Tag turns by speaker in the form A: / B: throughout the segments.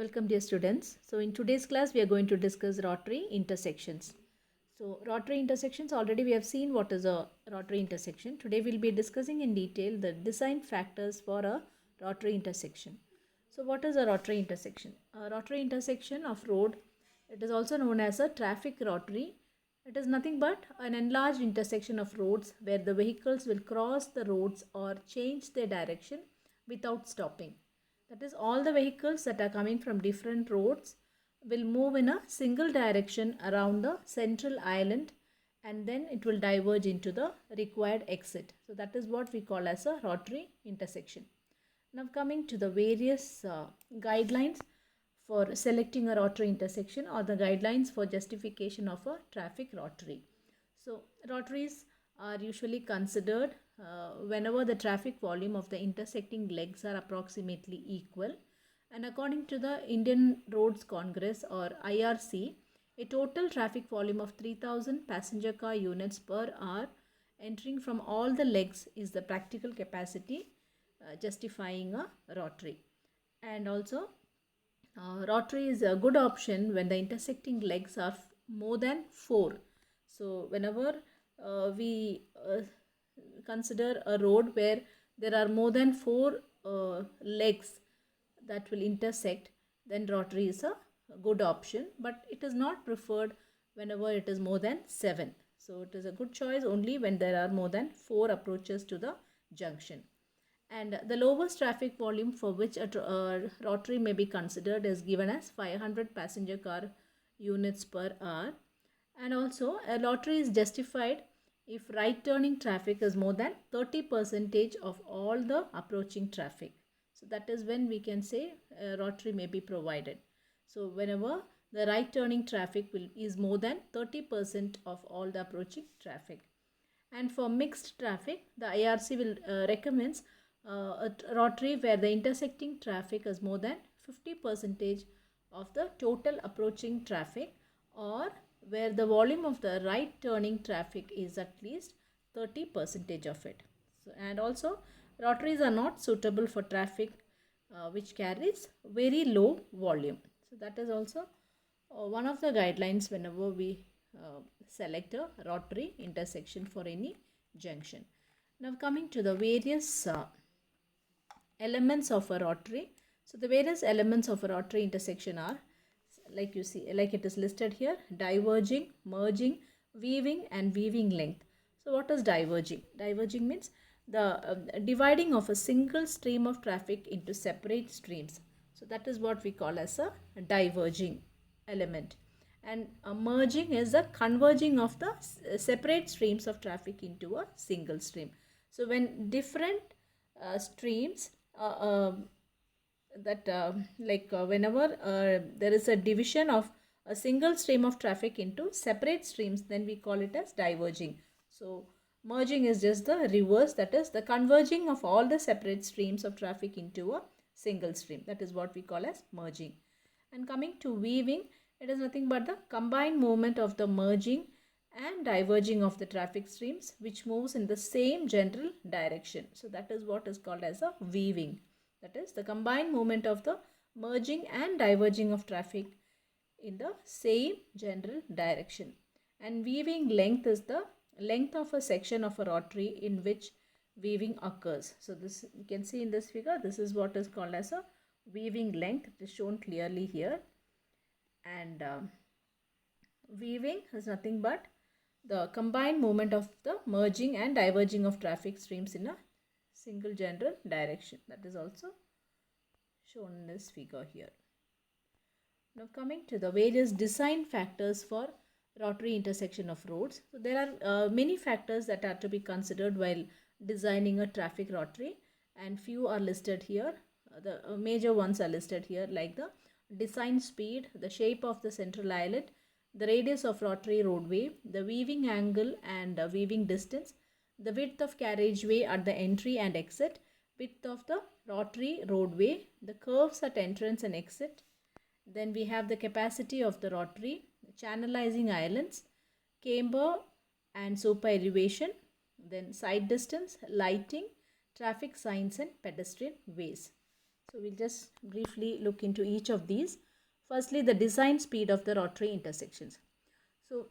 A: Welcome dear students. So in today's class we are going to discuss rotary intersections. So rotary intersections, already we have seen what is a rotary intersection. Today we will be discussing in detail the design factors for a rotary intersection. So what is a rotary intersection? A rotary intersection of road, it is also known as a traffic rotary. It is nothing but an enlarged intersection of roads where the vehicles will cross the roads or change their direction without stopping. That is, all the vehicles that are coming from different roads will move in a single direction around the central island, and then it will diverge into the required exit. So that is what we call as a rotary intersection. Now coming to the various guidelines for selecting a rotary intersection, or the guidelines for justification of a traffic rotary. So rotaries are usually considered whenever the traffic volume of the intersecting legs are approximately equal, and according to the Indian Roads Congress or IRC, a total traffic volume of 3000 passenger car units per hour entering from all the legs is the practical capacity justifying a rotary. And also rotary is a good option when the intersecting legs are more than 4. So whenever we consider a road where there are more than 4 legs that will intersect, then rotary is a good option, but it is not preferred whenever it is more than 7. So it is a good choice only when there are more than 4 approaches to the junction. And the lowest traffic volume for which a rotary may be considered is given as 500 passenger car units per hour. And also a rotary is justified if right turning traffic is more than 30% of all the approaching traffic. So that is when we can say a rotary may be provided. So whenever the right turning traffic is more than 30% of all the approaching traffic. And for mixed traffic, the IRC will recommends a rotary where the intersecting traffic is more than 50% of the total approaching traffic, or where the volume of the right turning traffic is at least 30% of it. So, and also rotaries are not suitable for traffic which carries very low volume. So that is also one of the guidelines whenever we select a rotary intersection for any junction. Now coming to the various elements of a rotary. So the various elements of a rotary intersection are, like you see, like it is listed here: diverging, merging, weaving, and weaving length. So what is diverging? Diverging means the dividing of a single stream of traffic into separate streams. So that is what we call as a diverging element. And merging is the converging of the separate streams of traffic into a single stream. So when different streams whenever there is a division of a single stream of traffic into separate streams, then we call it as diverging. So merging is just the reverse, that is the converging of all the separate streams of traffic into a single stream. That is what we call as merging. And coming to weaving, it is nothing but the combined movement of the merging and diverging of the traffic streams which moves in the same general direction. So that is what is called as a weaving. That is the combined movement of the merging and diverging of traffic in the same general direction. And weaving length is the length of a section of a rotary in which weaving occurs. So this you can see in this figure, this is what is called as a weaving length. It is shown clearly here. And weaving is nothing but the combined movement of the merging and diverging of traffic streams in a single general direction. That is also shown in this figure here. Now coming to the various design factors for rotary intersection of roads. So there are many factors that are to be considered while designing a traffic rotary, and few are listed here. The major ones are listed here, like the design speed, the shape of the central islet, the radius of rotary roadway, the weaving angle and weaving distance, the width of carriageway at the entry and exit, width of the rotary roadway, the curves at entrance and exit. Then we have the capacity of the rotary, channelizing islands, camber and super elevation, then side distance, lighting, traffic signs and pedestrian ways. So we'll just briefly look into each of these. Firstly, the design speed of the rotary intersections. So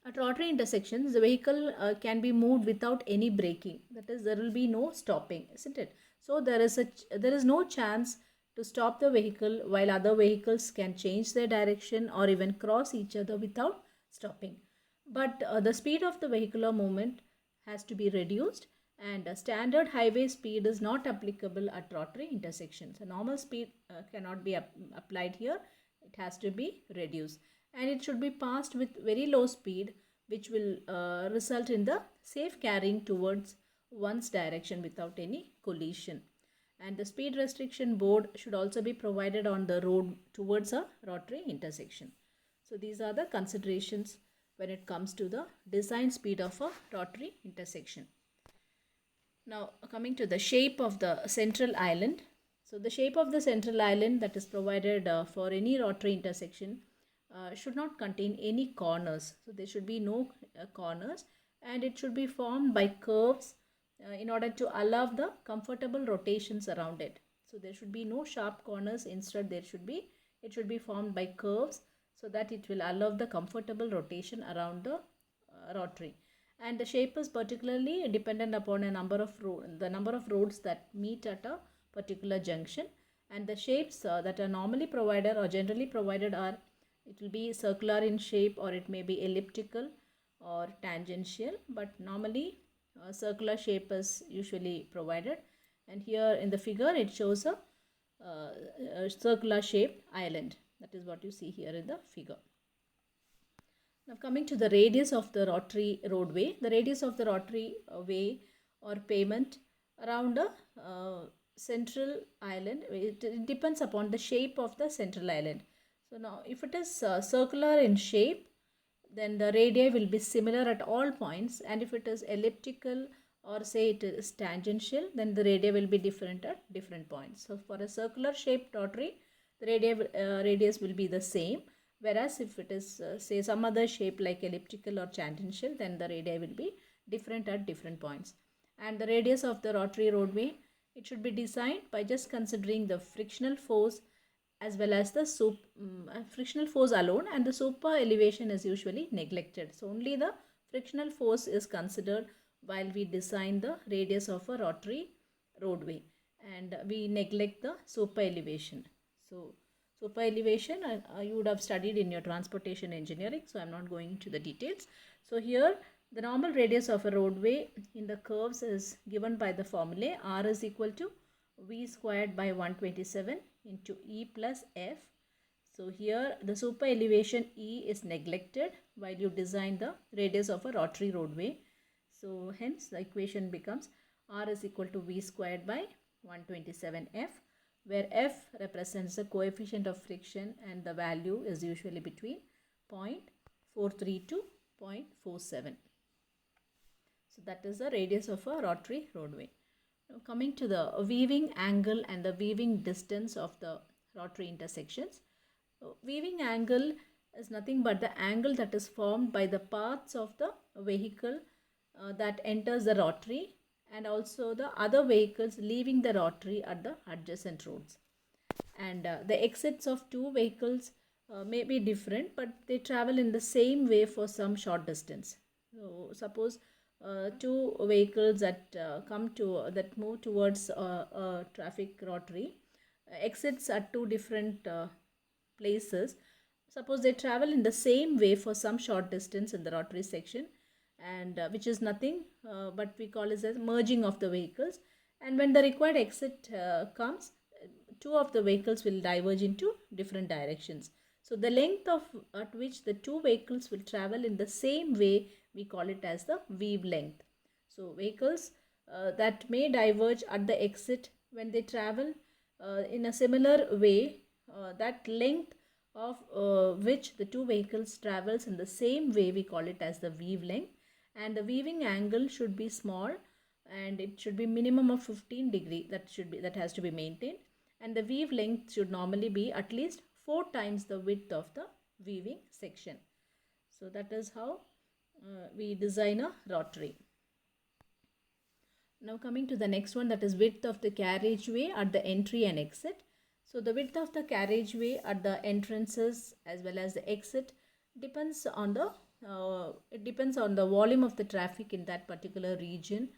A: at rotary intersections, the vehicle can be moved without any braking. That is, there will be no stopping, isn't it? So there is no chance to stop the vehicle while other vehicles can change their direction or even cross each other without stopping. But the speed of the vehicular movement has to be reduced, and a standard highway speed is not applicable at rotary intersections. A normal speed cannot be applied here. It has to be reduced, and it should be passed with very low speed, which will result in the safe carrying towards one's direction without any collision. And the speed restriction board should also be provided on the road towards a rotary intersection. So these are the considerations when it comes to the design speed of a rotary intersection. Now coming to the shape of the central island. So the shape of the central island that is provided for any rotary intersection should not contain any corners. So there should be no corners, and it should be formed by curves in order to allow the comfortable rotations around it. So there should be no sharp corners. Instead, it should be formed by curves so that it will allow the comfortable rotation around the rotary. And the shape is particularly dependent upon the number of roads that meet at a particular junction. And the shapes that are normally provided or generally provided are, it will be circular in shape, or it may be elliptical or tangential, but normally circular shape is usually provided. And here in the figure it shows a circular shaped island. That is what you see here in the figure. Now coming to the radius of the rotary roadway. The radius of the rotary way or pavement around a central island, it depends upon the shape of the central island. So now if it is circular in shape, then the radii will be similar at all points, and if it is elliptical or say it is tangential, then the radii will be different at different points. So for a circular shaped rotary, the radius will be the same, whereas if it is say some other shape like elliptical or tangential, then the radii will be different at different points. And the radius of the rotary roadway, it should be designed by just considering the frictional force as well as the frictional force alone, and the super elevation is usually neglected. So only the frictional force is considered while we design the radius of a rotary roadway, and we neglect the super elevation. So super elevation you would have studied in your transportation engineering, so I am not going into the details. So here the normal radius of a roadway in the curves is given by the formulae. R is equal to V squared by 127 into E plus F. So here the super elevation E is neglected while you design the radius of a rotary roadway. So hence the equation becomes R is equal to V squared by 127F, where F represents the coefficient of friction and the value is usually between 0.43 to 0.47. So that is the radius of a rotary roadway. Now coming to the weaving angle and the weaving distance of the rotary intersections. Weaving angle is nothing but the angle that is formed by the parts of the vehicle that enters the rotary, and also the other vehicles leaving the rotary at the adjacent roads. And the exits of two vehicles may be different, but they travel in the same way for some short distance. So suppose two vehicles that that move towards a traffic rotary exits at two different places. Suppose they travel in the same way for some short distance in the rotary section, and which is nothing but we call it as merging of the vehicles. And when the required exit comes, two of the vehicles will diverge into different directions. So the length at which the two vehicles will travel in the same way, we call it as the weave length. So vehicles that may diverge at the exit, when they travel in a similar way, that length of which the two vehicles travels in the same way, we call it as the weave length. And the weaving angle should be small, and it should be minimum of 15 degree that has to be maintained, and the weave length should normally be at least 4 times the width of the weaving section. So that is how we design a rotary. Now coming to the next one, that is width of the carriageway at the entry and exit. So the width of the carriageway at the entrances as well as the exit depends on the volume of the traffic in that particular region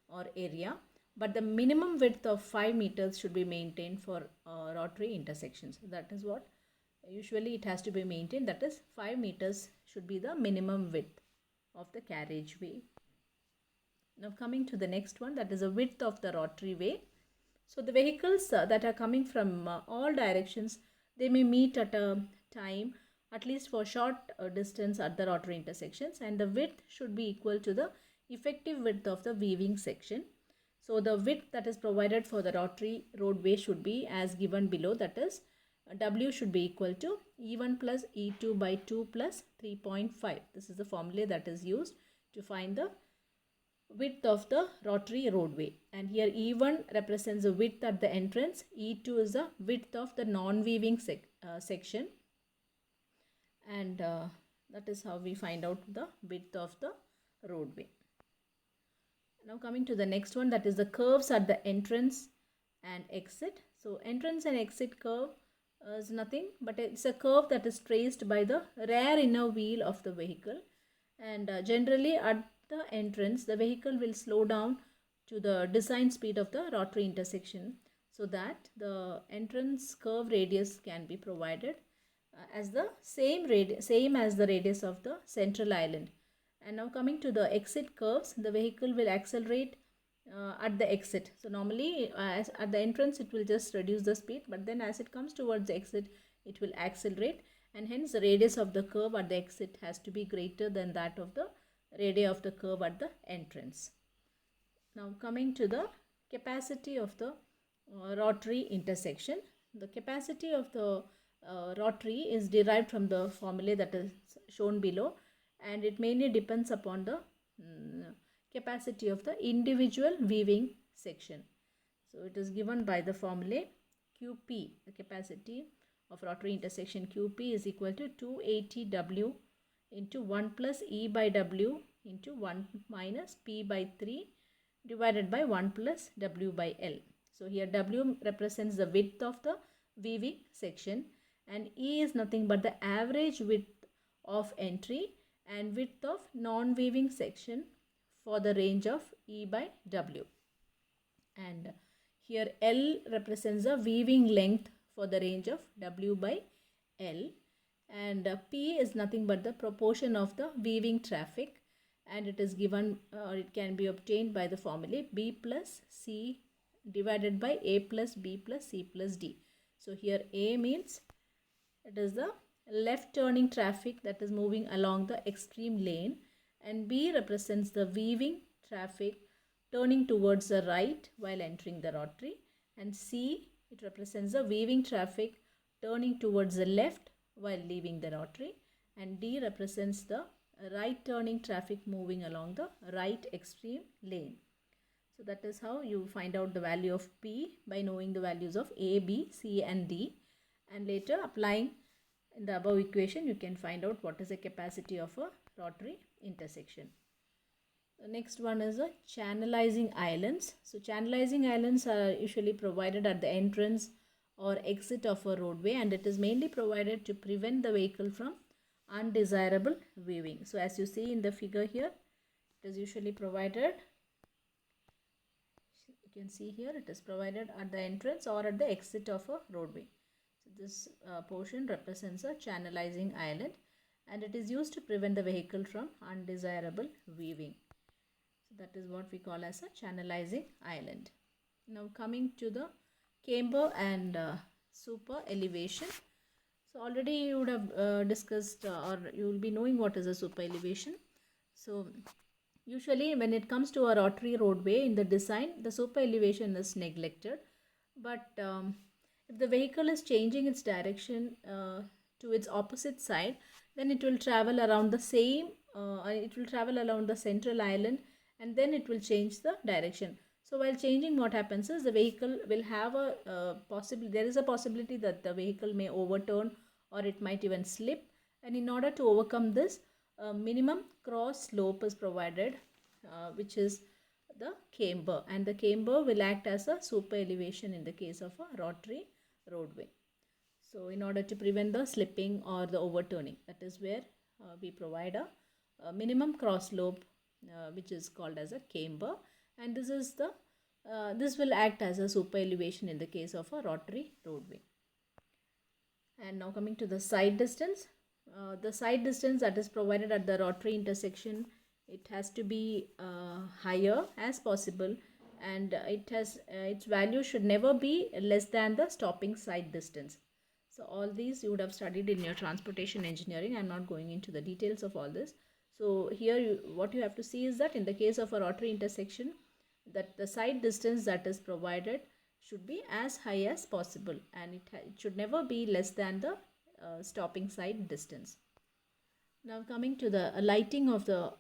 A: or area. But the minimum width of 5 meters should be maintained for rotary intersections. That is what usually it has to be maintained. That is 5 meters should be the minimum width of the carriageway. Now coming to the next one, that is the width of the rotary way. So the vehicles that are coming from all directions, they may meet at a time at least for short distance at the rotary intersections, and the width should be equal to the effective width of the weaving section. So the width that is provided for the rotary roadway should be as given below, that is W should be equal to E1 plus E2 by 2 plus 3.5. This is the formula that is used to find the width of the rotary roadway. And here E1 represents the width at the entrance, E2 is the width of the non-weaving section, and that is how we find out the width of the roadway. Now coming to the next one, that is the curves at the entrance and exit. So entrance and exit curve is nothing but it's a curve that is traced by the rear inner wheel of the vehicle, and generally at the entrance the vehicle will slow down to the design speed of the rotary intersection, so that the entrance curve radius can be provided as the same as the radius of the central island. And now coming to the exit curves, the vehicle will accelerate at the exit. So normally at the entrance it will just reduce the speed, but then as it comes towards the exit it will accelerate, and hence the radius of the curve at the exit has to be greater than that of the radius of the curve at the entrance. Now coming to the capacity of the rotary intersection. The capacity of the rotary is derived from the formula that is shown below, and it mainly depends upon the capacity of the individual weaving section. So it is given by the formula QP. The capacity of rotary intersection QP is equal to 280 W into 1 plus E by W into 1 minus P by 3 divided by 1 plus W by L. So here W represents the width of the weaving section, and E is nothing but the average width of entry and width of non-weaving section for the range of E by W. And here L represents the weaving length for the range of W by L, and P is nothing but the proportion of the weaving traffic, and it is given it can be obtained by the formula B plus C divided by A plus B plus C plus D. So here A means it is the left turning traffic that is moving along the extreme lane, and B represents the weaving traffic turning towards the right while entering the rotary, and C it represents the weaving traffic turning towards the left while leaving the rotary, and D represents the right turning traffic moving along the right extreme lane. So that is how you find out the value of P, by knowing the values of A, B, C and D, and later applying in the above equation you can find out what is the capacity of a rotary intersection. The next one is the channelizing islands. So channelizing islands are usually provided at the entrance or exit of a roadway, and it is mainly provided to prevent the vehicle from undesirable weaving. So as you see in the figure here, it is usually provided, you can see here, it is provided at the entrance or at the exit of a roadway. So this portion represents a channelizing island, and it is used to prevent the vehicle from undesirable weaving. So that is what we call as a channelizing island. Now coming to the camber and super elevation. So already you would have discussed or you will be knowing what is a super elevation. So usually when it comes to a rotary roadway in the design, the super elevation is neglected. But if the vehicle is changing its direction to its opposite side, then it will travel around the same, it will travel around the central island, and then it will change the direction. So while changing, what happens is the vehicle will have a there is a possibility that the vehicle may overturn or it might even slip, and in order to overcome this, minimum cross slope is provided, which is the camber, and the camber will act as a super elevation in the case of a rotary roadway. So in order to prevent the slipping or the overturning, that is where we provide a minimum cross slope which is called as a camber, and this will act as a super elevation in the case of a rotary roadway. And now coming to the side distance, the side distance that is provided at the rotary intersection, it has to be higher as possible, and its value should never be less than the stopping side distance. So all these you would have studied in your transportation engineering. I'm not going into the details of all this. So here what you have to see is that in the case of a rotary intersection, that the side distance that is provided should be as high as possible, and it should never be less than the stopping side distance. Now coming to the lighting of the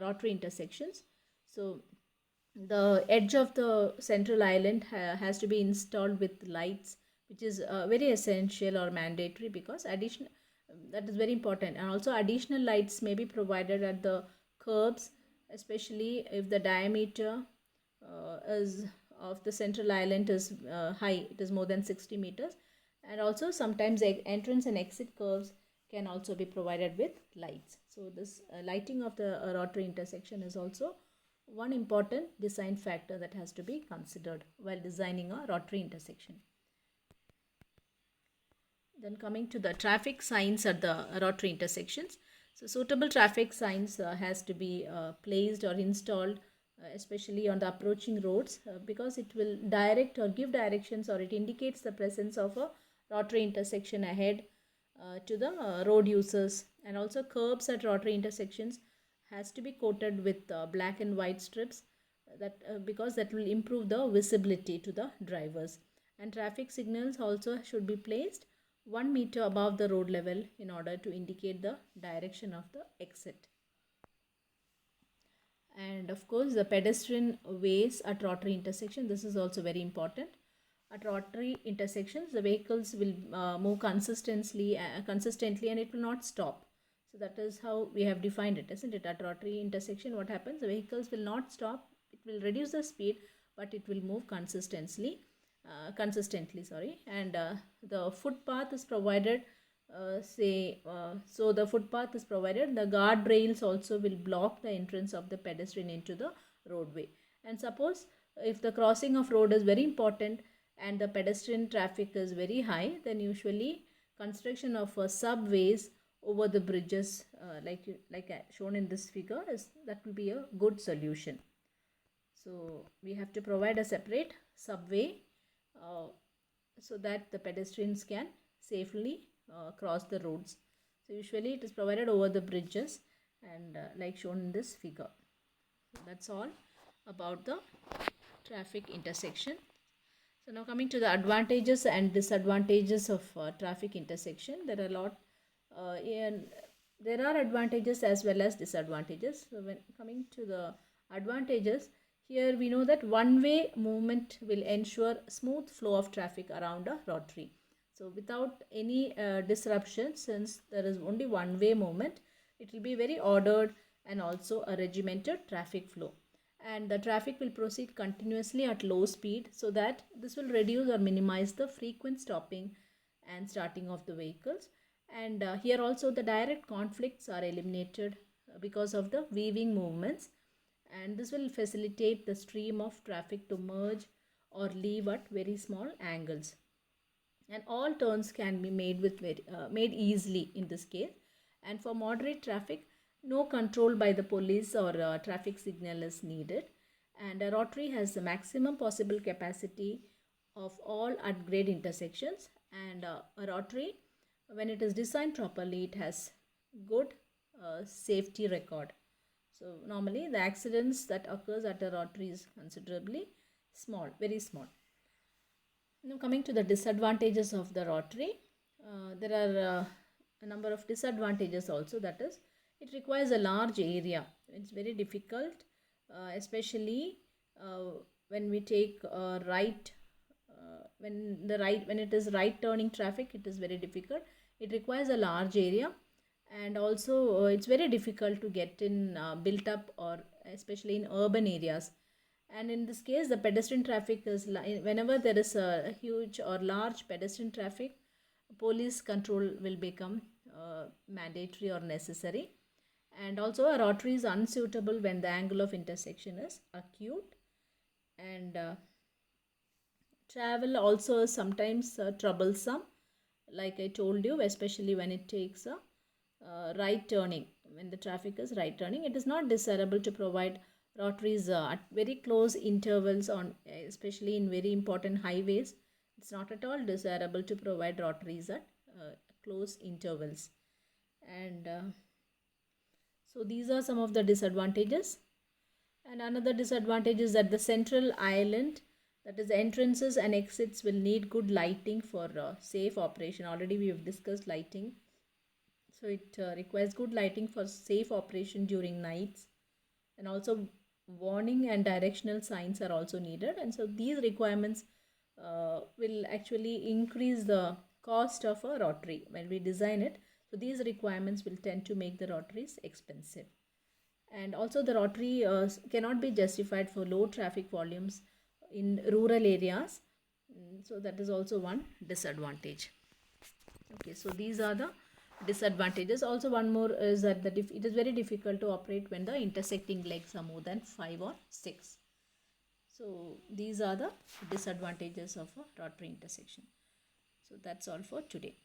A: rotary intersections. So the edge of the central island has to be installed with lights, which is very essential or mandatory, because that is very important. And also additional lights may be provided at the curbs, especially if the diameter is of the central island is high, it is more than 60 meters. And also sometimes entrance and exit curves can also be provided with lights. So this lighting of the rotary intersection is also one important design factor that has to be considered while designing a rotary intersection. Then coming to the traffic signs at the rotary intersections. So suitable traffic signs has to be placed or installed, especially on the approaching roads, because it will direct or give directions, or it indicates the presence of a rotary intersection ahead to the road users. And also curbs at rotary intersections has to be coated with black and white strips, because that will improve the visibility to the drivers. And traffic signals also should be placed 1 meter above the road level in order to indicate the direction of the exit. And of course the pedestrian ways at rotary intersection, this is also very important. At rotary intersections, the vehicles will move consistently and it will not stop. So that is how we have defined it, isn't it? At rotary intersection, what happens? The vehicles will not stop. It will reduce the speed, but it will move consistently. And the footpath is provided. So the footpath is provided. The guardrails also will block the entrance of the pedestrian into the roadway. And suppose if the crossing of road is very important and the pedestrian traffic is very high, then usually construction of subways over the bridges, like shown in this figure, that will be a good solution. So we have to provide a separate subway so that the pedestrians can safely cross the roads. So usually it is provided over the bridges, and like shown in this figure. So that's all about the traffic intersection. So now coming to the advantages and disadvantages of traffic intersection. There are advantages as well as disadvantages. So when coming to the advantages, here we know that one-way movement will ensure smooth flow of traffic around a rotary. So without any disruption, since there is only one-way movement, it will be very ordered and also a regimented traffic flow. And the traffic will proceed continuously at low speed, so that this will reduce or minimize the frequent stopping and starting of the vehicles. And here also the direct conflicts are eliminated because of the weaving movements, and this will facilitate the stream of traffic to merge or leave at very small angles. And all turns can be made made easily in this case. And for moderate traffic, no control by the police or traffic signal is needed. And a rotary has the maximum possible capacity of all at grade intersections. And a rotary, when it is designed properly, it has good safety record. So normally the accidents that occurs at a rotary is considerably small, very small. Now coming to the disadvantages of the rotary, there are a number of disadvantages also. That is, it requires a large area. It's very difficult, especially when we take right. When it is right turning traffic, it is very difficult. It requires a large area, and also it's very difficult to get in built up, or especially in urban areas. And in this case, the pedestrian traffic is whenever there is a huge or large pedestrian traffic, police control will become mandatory or necessary. And also, a rotary is unsuitable when the angle of intersection is acute. And travel also is sometimes troublesome, like I told you, especially when it takes a right turning. When the traffic is right turning, it is not desirable to provide rotaries at very close intervals on, especially in very important highways. It's not at all desirable to provide rotaries at close intervals. And so these are some of the disadvantages. And another disadvantage is that the central island, that is entrances and exits, will need good lighting for safe operation. Already we have discussed lighting. So it requires good lighting for safe operation during nights. And also warning and directional signs are also needed. And so these requirements will actually increase the cost of a rotary when we design it. So these requirements will tend to make the rotaries expensive. And also the rotary cannot be justified for low traffic volumes in rural areas. So that is also one disadvantage. Okay, so these are the disadvantages. Also one more is that it is very difficult to operate when the intersecting legs are more than 5 or 6. So these are the disadvantages of a rotary intersection. So that's all for today.